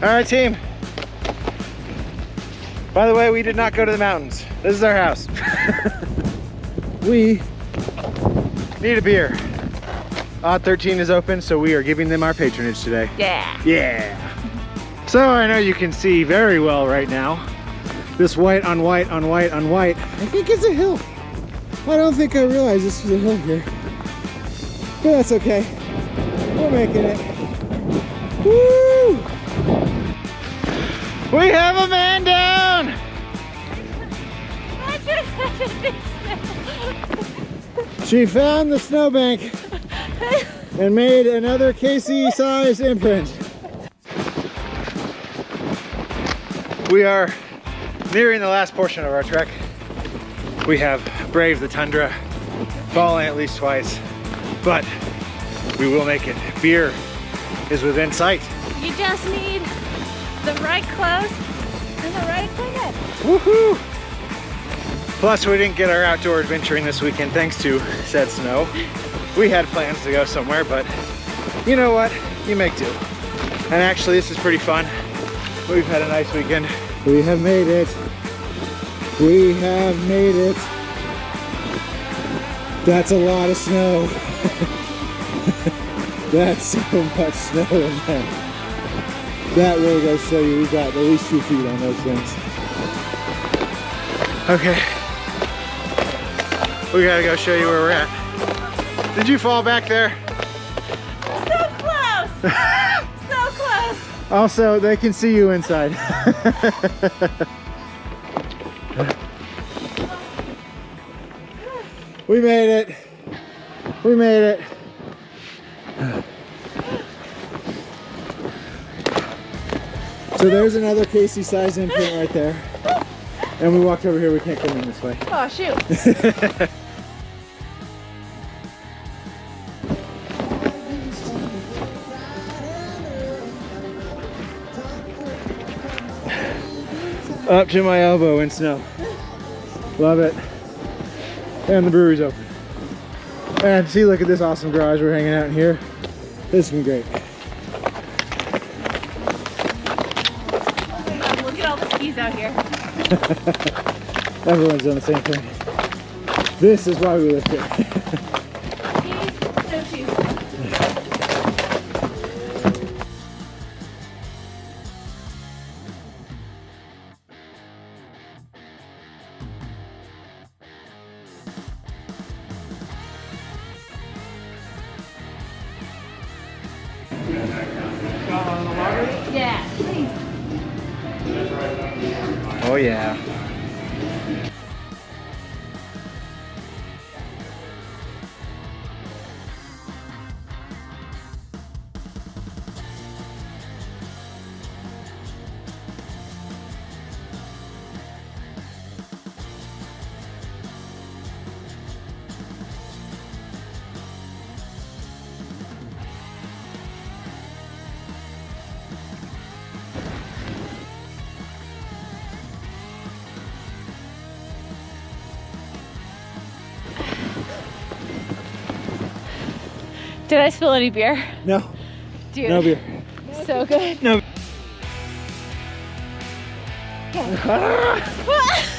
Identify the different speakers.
Speaker 1: All right, team. By the way, we did not go to the mountains. This is our house. We need a beer. Odd 13 is open, so we are giving them our patronage today.
Speaker 2: Yeah.
Speaker 1: Yeah. So I know you can see very well right now. This white on white on white on white. I think it's a hill. I don't think I realized this was a hill here. But that's okay. We're making it. Woo! We have a man down! She found the snowbank and made another Casey-sized imprint. We are nearing the last portion of our trek. We have braved the tundra, fallen at least twice, but we will make it. Beer is within sight.
Speaker 2: You just need the right clothes and the right equipment.
Speaker 1: Woohoo! Plus, we didn't get our outdoor adventuring this weekend thanks to said snow. We had plans to go somewhere, but you know what? You make do. And actually, this is pretty fun. We've had a nice weekend. We have made it. We have made it. That's a lot of snow. That's so much snow in there. That really does show you we've got at least 2 feet on those things. Okay. We gotta go show you where we're at. Did you fall back there?
Speaker 2: So close! So close!
Speaker 1: Also, they can see you inside. We made it. We made it. So there's another Casey-sized imprint right there. And we walked over here, we can't come in this way.
Speaker 2: Oh, shoot.
Speaker 1: Up to my elbow in snow. Love it. And the brewery's open. And see, look at this awesome garage we're hanging out in here. This has been great.
Speaker 2: Oh my God, look at all the skis out here.
Speaker 1: Everyone's done the same thing. This is why we live here.
Speaker 2: Skis, snowshoes. Yeah, please.
Speaker 1: Oh yeah.
Speaker 2: Did I spill any beer?
Speaker 1: No.
Speaker 2: Dude.
Speaker 1: No beer.
Speaker 2: So good.
Speaker 1: No.
Speaker 2: Yeah.